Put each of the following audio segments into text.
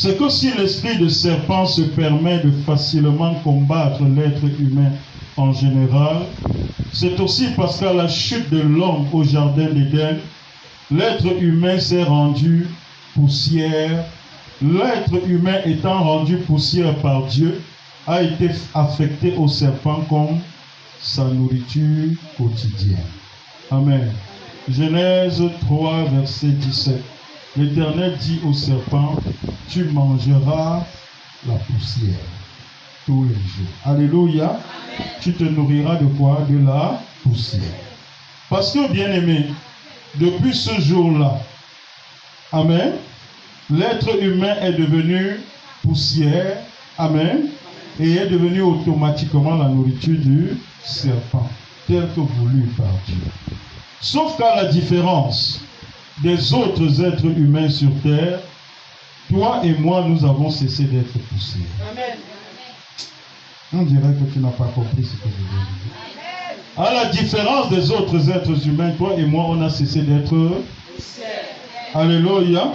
c'est que si l'esprit de serpent se permet de facilement combattre l'être humain en général, c'est aussi parce qu'à la chute de l'homme au jardin d'Éden, l'être humain s'est rendu poussière. L'être humain étant rendu poussière par Dieu, a été affecté au serpent comme sa nourriture quotidienne. Amen. Genèse 3, verset 17. L'Éternel dit au serpent, tu mangeras la poussière tous les jours. Alléluia. Amen. Tu te nourriras de quoi? De la poussière. Parce que, bien-aimé, depuis ce jour-là, amen, l'être humain est devenu poussière, amen, et est devenu automatiquement la nourriture du serpent, tel que voulu par Dieu. Sauf qu'à la différence des autres êtres humains sur terre, toi et moi, nous avons cessé d'être poussière. Amen. On dirait que tu n'as pas compris ce que je viens de dire. À la différence des autres êtres humains, toi et moi, on a cessé d'être poussière. Alléluia.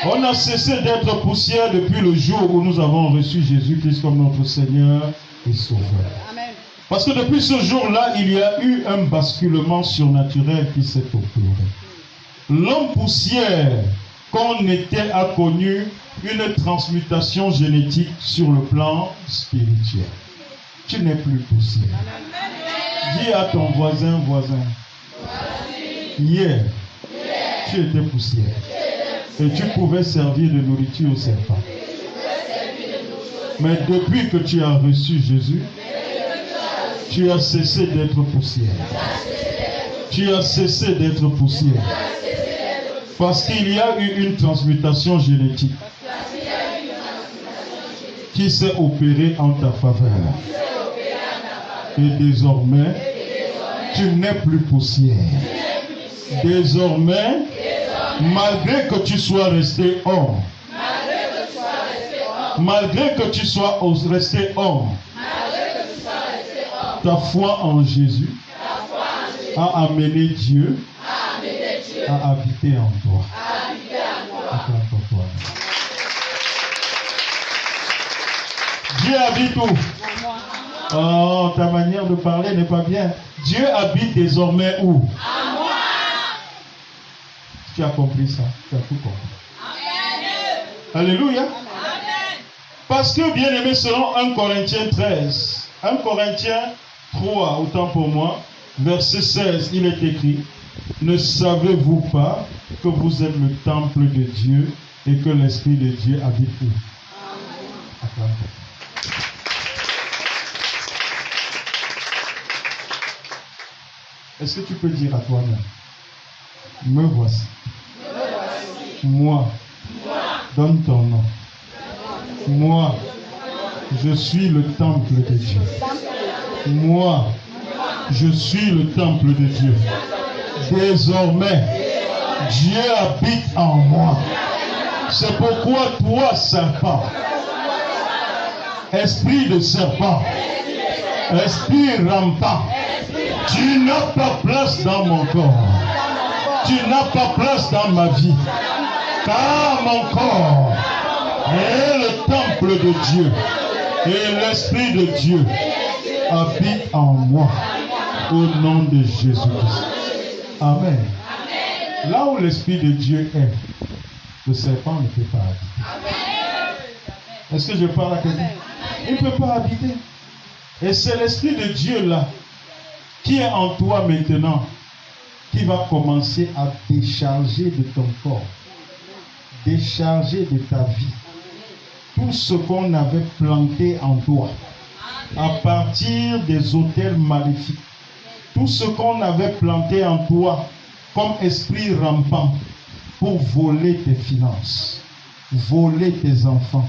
On a cessé d'être poussière depuis le jour où nous avons reçu Jésus-Christ comme notre Seigneur et Sauveur. Amen. Parce que depuis ce jour-là, il y a eu un basculement surnaturel qui s'est opéré. L'homme poussière qu'on était a connu une transmutation génétique sur le plan spirituel. Tu n'es plus poussière. Amen. Dis à ton voisin, hier, tu étais poussière. Et tu pouvais servir de nourriture au serpent. Mais depuis que tu as reçu Jésus, tu as cessé d'être poussière. Tu as cessé d'être poussière. Parce qu'il y a eu une transmutation génétique qui s'est opérée en ta faveur. Et désormais, tu n'es plus poussière. Désormais, malgré que tu sois resté homme, malgré que tu sois resté homme, ta foi en Jésus a amené Dieu à habiter en toi. Dieu habite où? Oh, ta manière de parler n'est pas bien. Dieu habite désormais où? Tu as compris ça, tu as tout compris. Amen. Alléluia. Amen. Parce que, bien aimé, selon 1 Corinthiens 13, 1 Corinthiens 3, autant pour moi, verset 16, il est écrit, ne savez-vous pas que vous êtes le temple de Dieu et que l'Esprit de Dieu habite où? Amen. Est-ce que tu peux dire à toi-même, me voici. Moi, donne ton nom. Moi, je suis le temple de Dieu. Moi, je suis le temple de Dieu. Désormais, Dieu habite en moi. C'est pourquoi toi, serpent, esprit de serpent, esprit rampant, tu n'as pas place dans mon corps. Tu n'as pas place dans ma vie. Car mon corps est le temple de Dieu. Et l'Esprit de Dieu habite en moi. Au nom de Jésus-Christ. Amen. Là où l'Esprit de Dieu est, le serpent ne peut pas habiter. Est-ce que je parle à quelqu'un? Il ne peut pas habiter. Et c'est l'Esprit de Dieu là, qui est en toi maintenant, qui va commencer à décharger de ton corps, décharger de ta vie, tout ce qu'on avait planté en toi, à partir des autels maléfiques, tout ce qu'on avait planté en toi comme esprit rampant pour voler tes finances, voler tes enfants,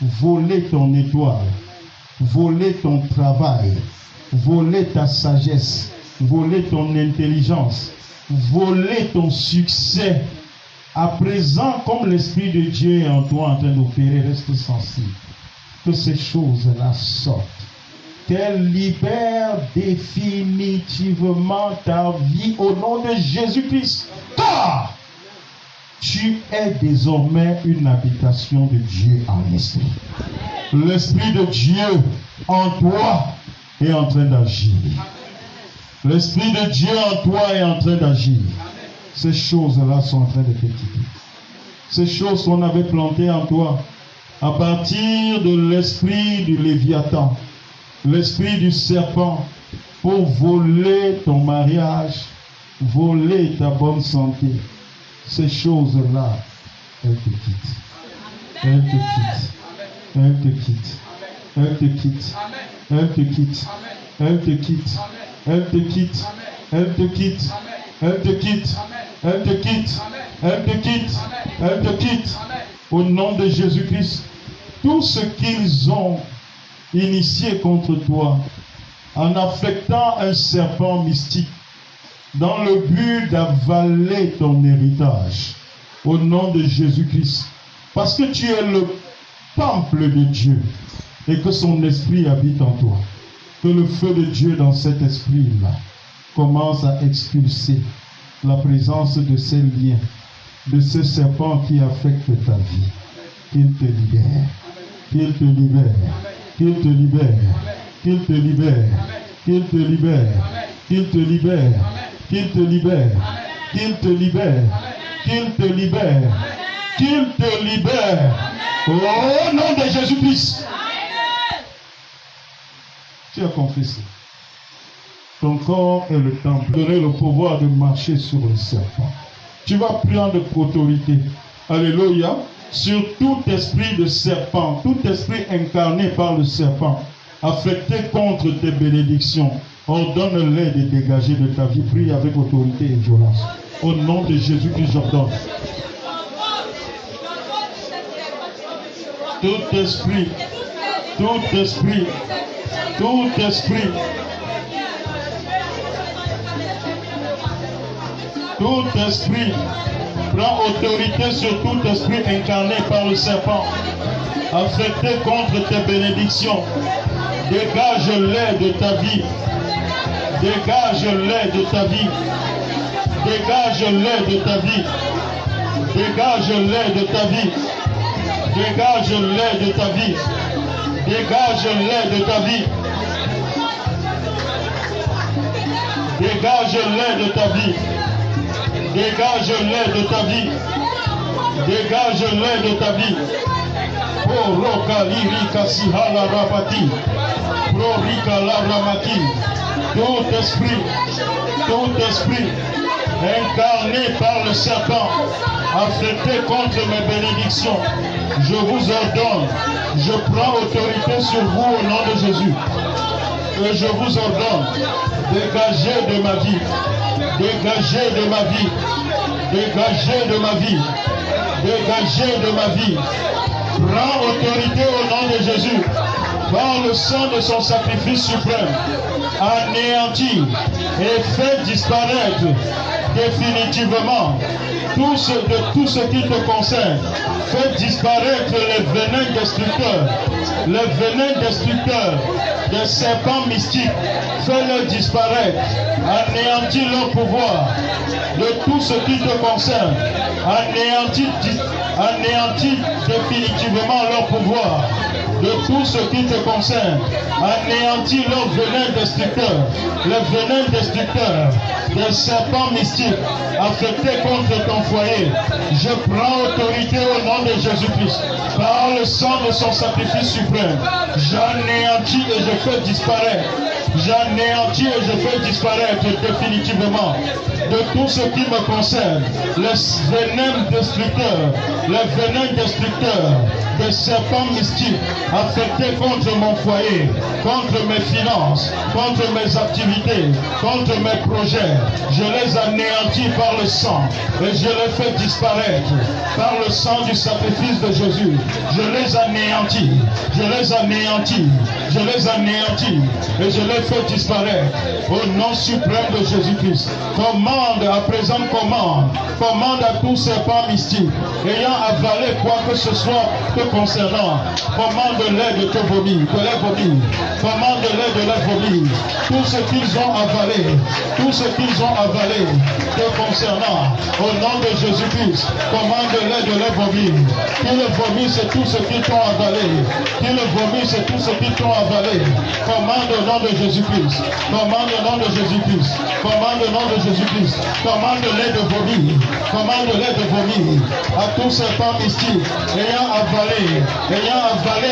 voler ton étoile, voler ton travail, voler ta sagesse, voler ton intelligence, voler ton succès. À présent, comme l'Esprit de Dieu est en toi en train d'opérer, reste sensible. Que ces choses-là sortent. Qu'elles libèrent définitivement ta vie au nom de Jésus-Christ. Car tu es désormais une habitation de Dieu en esprit. L'Esprit de Dieu en toi est en train d'agir. L'Esprit de Dieu en toi est en train d'agir. Ces choses-là sont en train de te quitter. Ces choses qu'on avait plantées en toi, à partir de l'esprit du Léviathan, l'esprit du serpent, pour voler ton mariage, voler ta bonne santé. Ces choses-là, elles te quittent. Elles te quittent. Elles te quittent. Elles te quittent. Elles te quittent. Elles te quittent. Elles te quittent. Elles te quittent. Elles te quittent. Elles te quittent. Elles te quittent. Elles te quittent. Au nom de Jésus-Christ, tout ce qu'ils ont initié contre toi, en affectant un serpent mystique, dans le but d'avaler ton héritage, au nom de Jésus-Christ, parce que tu es le temple de Dieu et que son esprit habite en toi, que le feu de Dieu dans cet esprit-là commence à expulser la présence de ces liens, de ces serpents qui affectent ta vie. Qu'il te libère, qu'il te libère, qu'il te libère, qu'il te libère, qu'il te libère, qu'il te libère, qu'il te libère, qu'il te libère, qu'il te libère, qu'il te libère. Au nom de Jésus-Christ. Tu as confessé. Ton corps est le temple. Tu aurais le pouvoir de marcher sur le serpent. Tu vas prendre autorité. Alléluia. Sur tout esprit de serpent, tout esprit incarné par le serpent, affecté contre tes bénédictions, ordonne-les de dégager de ta vie. Prie avec autorité et violence. Au nom de Jésus-Christ, j'ordonne. Tout esprit, tout esprit, tout esprit, tout esprit, prends autorité sur tout esprit incarné par le serpent, affecté contre tes bénédictions. Dégage-les de ta vie. Dégage-les de ta vie. Dégage-les de ta vie. Dégage-les de ta vie. Dégage-les de ta vie. Dégage-les de ta vie. Dégage-les de ta vie. Dégage-les de ta vie. Dégage-les de ta vie. Oh, Roka Lirika Sihala Rapati. Prorika la Ramati. Tout esprit incarné par le serpent, affecté contre mes bénédictions, je vous ordonne, je prends autorité sur vous au nom de Jésus. Et je vous ordonne, dégagez de ma vie, dégagez de ma vie, dégagez de ma vie, dégagez de ma vie. Prends autorité au nom de Jésus, par le sang de son sacrifice suprême, anéantis et fait disparaître définitivement tout ce qui te concerne. Fais disparaître les venins destructeurs des serpents mystiques. Fais-les disparaître. Anéantis leur pouvoir de tout ce qui te concerne. Anéantis définitivement leur pouvoir de tout ce qui te concerne. Anéantis leurs venins destructeurs, les venins destructeurs des serpents mystiques affectés contre ton foyer. Je prends autorité au nom de Jésus-Christ. Par le sang de son sacrifice suprême, j'anéantis et je fais disparaître. J'anéantis et je fais disparaître définitivement de tout ce qui me concerne les venins destructeurs des serpents mystiques affectés contre mon foyer, contre mes finances, contre mes activités, contre mes projets. Je les anéantis par le sang et je les fais disparaître par le sang du sacrifice de Jésus. Je les anéantis, je les anéantis, je les anéantis et je les fais disparaître au nom suprême de Jésus-Christ. Commande, à présent commande à tout serpent mystique ayant avalé quoi que ce soit que te concernant, commande-les de te vomir, de les vomir. Commande-les de les vomir. Tout ce qu'ils ont avalé, tout ce qu'ils ont avalé te concernant, au nom de Jésus-Christ, commande-les de les vomir. Qu'ils vomissent tout ce qu'ils t'ont avalé. Qu'ils vomissent tout ce qu'ils t'ont avalé. Commande au nom de Jésus-Christ. Commande au nom de Jésus-Christ. Commande au nom de Jésus-Christ. Commande-les de vomir. Commande-les de vomir. À tous ces temps mystiques, ayant avalé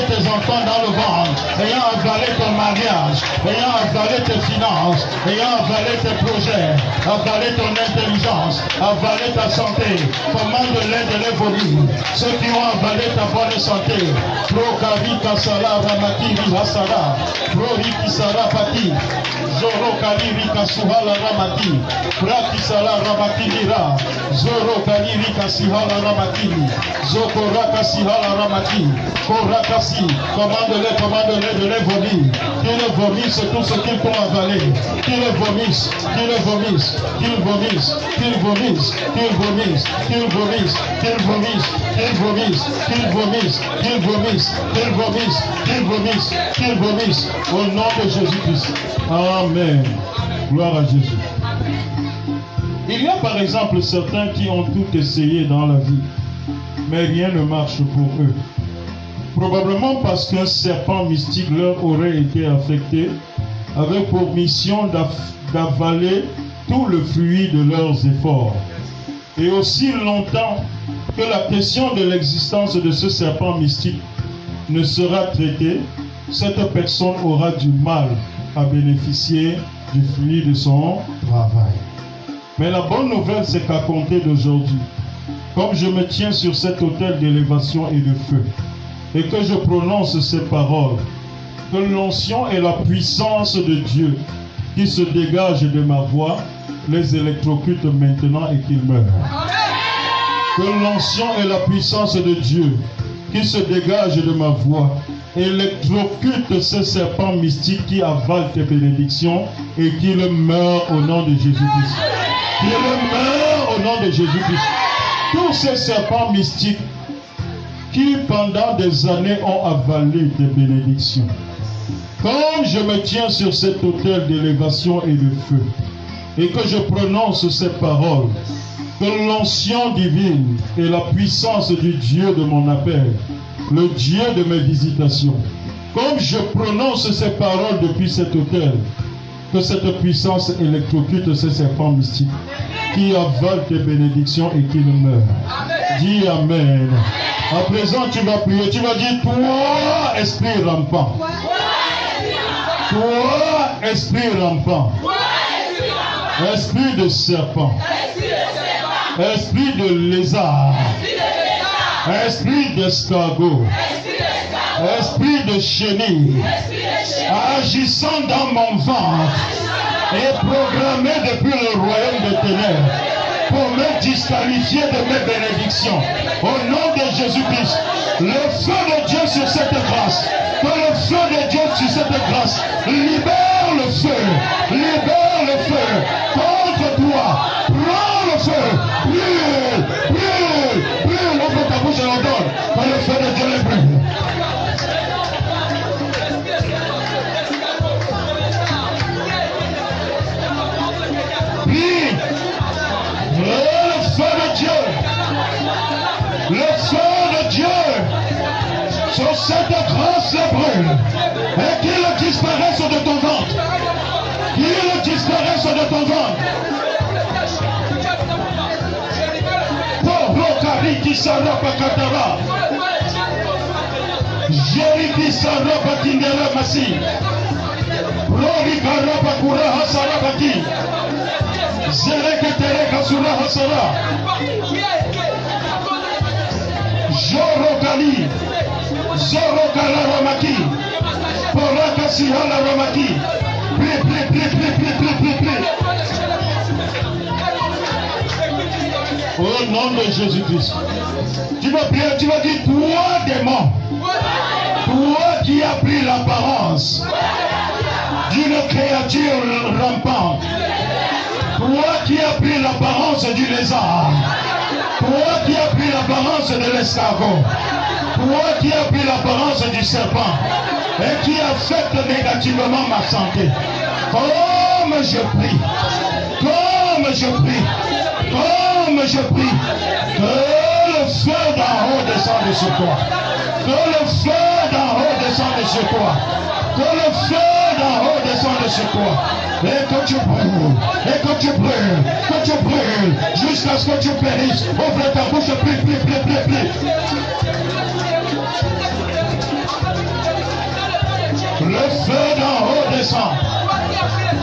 tes enfants dans le ventre, ayant avalé ton mariage, ayant avalé tes finances, ayant avalé tes projets, avalé ton intelligence, avalé ta santé, commande-les de les vomir. Ceux qui ont avalé ta bonne santé, Pro-Kari Kasala Ramaki Vihasara, Pro-Riki Sara Pati, Zoro Kari Rika Suhala Ramaki, Prakisala Ramaki Lira, Zoro Kari Rika Sihala Ramaki, Zokora Sihala Ramaki, Korakasi, commande-les de les vomir. Qu'ils vomissent tout ce qu'ils t'ont avalé. Qu'ils vomissent, qu'ils vomissent, qu'ils vomissent, qu'ils vomissent, qu'ils vomissent, qu'ils vomissent, qu'ils vomissent, qu'ils vomissent, qu'ils vomissent, qu'ils vomissent, qu'ils vomissent, qu'ils vomissent, qu'ils vomissent. Au nom de Jésus-Christ. Amen. Gloire à Jésus. Il y a par exemple certains qui ont tout essayé dans la vie, mais rien ne marche pour eux. Probablement parce qu'un serpent mystique leur aurait été affecté avec pour mission d'avaler tout le fruit de leurs efforts. Et aussi longtemps que la question de l'existence de ce serpent mystique ne sera traitée, cette personne aura du mal à bénéficier du fruit de son travail. Mais la bonne nouvelle, c'est qu'à compter d'aujourd'hui, comme je me tiens sur cet autel d'élévation et de feu, et que je prononce ces paroles, que l'onction et la puissance de Dieu qui se dégagent de ma voix les électrocutent maintenant et qu'ils meurent. Que l'onction et la puissance de Dieu qui se dégagent de ma voix électrocutent ces serpents mystiques qui avalent tes bénédictions et qu'ils meurent au nom de Jésus-Christ. Qu'ils meurent au nom de Jésus-Christ. Tous ces serpents mystiques qui pendant des années ont avalé tes bénédictions. Comme je me tiens sur cet autel d'élévation et de feu, et que je prononce ces paroles, que l'onction divine et la puissance du Dieu de mon appel, le Dieu de mes visitations, comme je prononce ces paroles depuis cet autel, que cette puissance électrocute ces serpents mystiques qui avalent tes bénédictions et qui ne meurent. Dis Amen. À présent, tu vas prier, tu vas dire, toi, esprit rampant. Toi, esprit rampant. Esprit de serpent. Esprit de lézard. Esprit d'escargot. Esprit de chenille. Agissant dans mon ventre et programmé depuis le royaume des ténèbres pour me disqualifier de mes bénédictions. Au nom de Jésus-Christ, le feu de Dieu sur cette grâce, que le feu de Dieu sur cette grâce libère le feu contre toi. Prends le feu, brûle, brûle, brûle. Ouvre ta bouche et l'ordonne, que le feu de Dieu les brûle. Puis, le feu de Dieu, le feu de Dieu sur cette grâce les brûle et qu'il disparaisse de ton ventre, qu'il disparaisse de ton ventre. Pour l'Okari Sarapa Katara, Jeriki Sarapa Kindera Masi, Rori Karapa Kuraha Sarabaki, Zereke Tereka Suraha Sara, Jorokali, Zorokala Ramaki, Poraka Sihala Ramaki, au nom de Jésus-Christ. Tu vas prier, tu vas dire, toi démon, toi qui as pris l'apparence d'une créature rampante, toi qui as pris l'apparence du lézard, toi qui as pris l'apparence de l'escargot, Toi qui as pris l'apparence du serpent et qui affecte négativement ma santé, comme je prie, comme je prie, comme je prie, que le feu d'en haut descende sur toi. Que le feu d'en haut descende sur toi. Que le feu d'en haut descende sur toi. Et que tu brûles, et que tu brûles, que tu brûles, jusqu'à ce que tu périsses. Ouvre ta bouche, plie, plie, plie, plie, plie. Le feu d'en haut descend.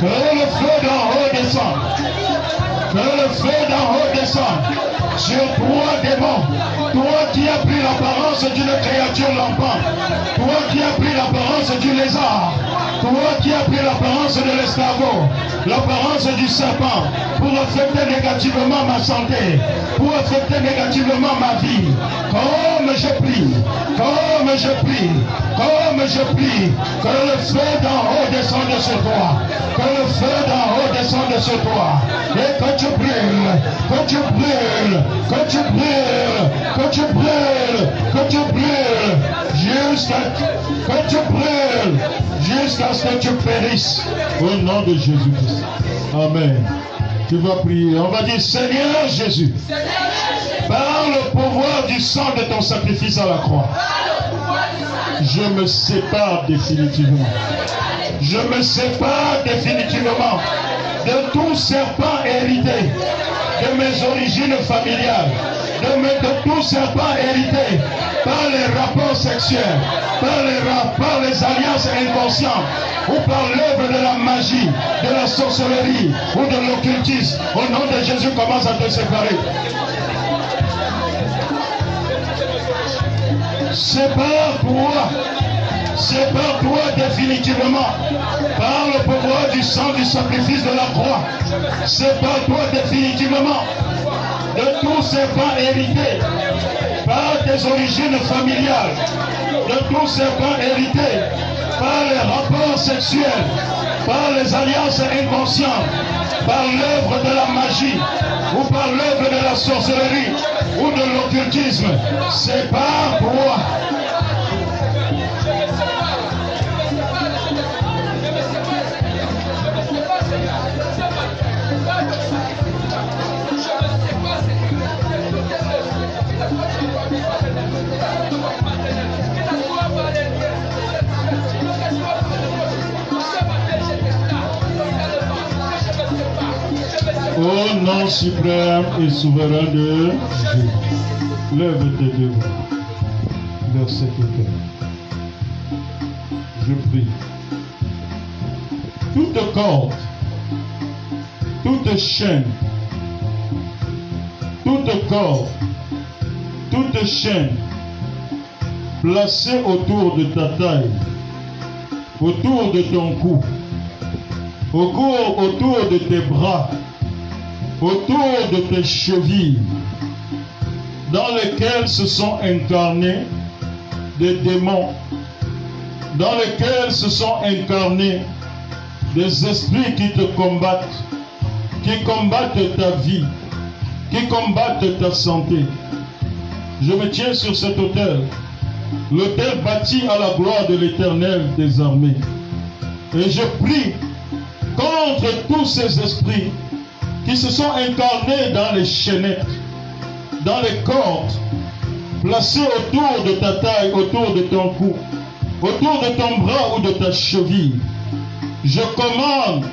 Que le feu d'en haut descend. Que le feu d'en haut descend sur toi, démon. Toi qui as pris l'apparence d'une créature lampante. Toi qui as pris l'apparence du lézard. Toi qui as pris l'apparence de l'escargot. L'apparence du serpent. Pour affecter négativement ma santé. Pour affecter négativement ma vie. Comme je prie. Comme je prie. Comme je prie. Que le feu d'en haut descende sur toi. Que le feu d'en haut descende sur toi. Et que tu brûles. Que tu brûles. Que tu brûles. Que tu brûles. Que tu brûles. Jusqu'à que tu brûles. Jusqu'à ce que tu périsses. Au nom de Jésus-Christ. Amen. Tu vas prier. On va dire, Seigneur Jésus, par le pouvoir du sang de ton sacrifice à la croix, je me sépare définitivement. Je me sépare définitivement de tout serpent hérité de mes origines familiales, de tout serpent hérité par les rapports sexuels, par les alliances inconscientes, ou par l'œuvre de la magie, de la sorcellerie, ou de l'occultisme. Au nom de Jésus, commence à te séparer. Sépare-toi définitivement par le pouvoir du sang du sacrifice de la croix. Sépare-toi définitivement de tout serpent hérité par tes origines familiales, de tout serpent hérité par les rapports sexuels, par les alliances inconscientes, par l'œuvre de la magie, ou par l'œuvre de la sorcellerie, ou de l'occultisme. Sépare-toi. Au nom suprême et souverain de Jésus, lève tes deux bras vers cette terre. Je prie. Toute corde, toute chaîne, toute corde, toute chaîne placée autour de ta taille, autour de ton cou, autour de tes bras, autour de tes chevilles, dans lesquelles se sont incarnés des démons, dans lesquels se sont incarnés des esprits qui te combattent, qui combattent ta vie, qui combattent ta santé. Je me tiens sur cet autel, l'autel bâti à la gloire de l'Éternel des armées. Et je prie contre tous ces esprits qui se sont incarnés dans les chaînettes, dans les cordes, placés autour de ta taille, autour de ton cou, autour de ton bras ou de ta cheville. Je commande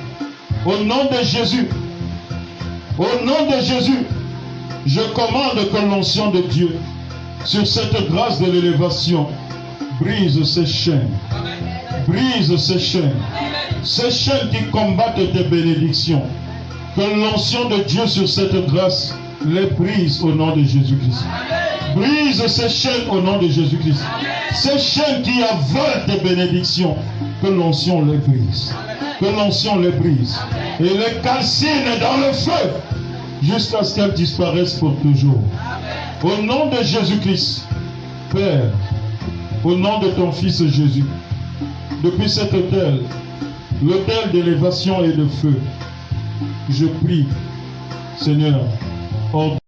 au nom de Jésus, au nom de Jésus, je commande que l'onction de Dieu sur cette grâce de l'élévation brise ces chaînes, brise ces chaînes qui combattent tes bénédictions. Que l'onction de Dieu sur cette grâce les brise au nom de Jésus-Christ. Brise ces chaînes au nom de Jésus-Christ. Ces chaînes qui avalent tes bénédictions, que l'onction les brise. Que l'onction les brise. Et les calcine dans le feu jusqu'à ce qu'elles disparaissent pour toujours. Au nom de Jésus-Christ, Père, au nom de ton Fils Jésus, depuis cet autel, l'autel d'élévation et de feu, je prie, Seigneur, ordonne